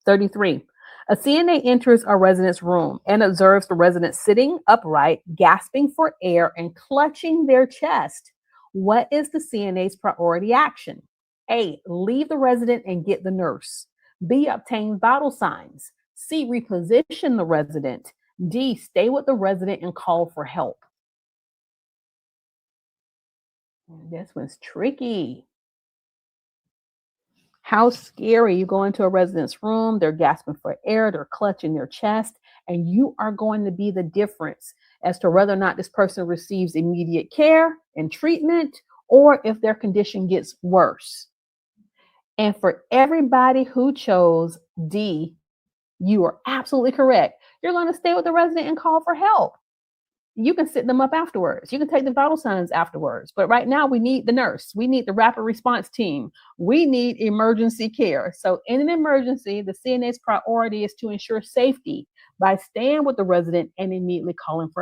33. A CNA enters a resident's room and observes the resident sitting upright, gasping for air, and clutching their chest. What is the CNA's priority action? A. Leave the resident and get the nurse. B. Obtain vital signs. C. Reposition the resident. D. Stay with the resident and call for help. This one's tricky. How scary. You go into a resident's room, they're gasping for air, they're clutching their chest, and you are going to be the difference as to whether or not this person receives immediate care and treatment or if their condition gets worse. And for everybody who chose D, you are absolutely correct. You're going to stay with the resident and call for help. You can sit them up afterwards. You can take the vital signs afterwards. But right now, we need the nurse. We need the rapid response team. We need emergency care. So in an emergency, the CNA's priority is to ensure safety by staying with the resident and immediately calling for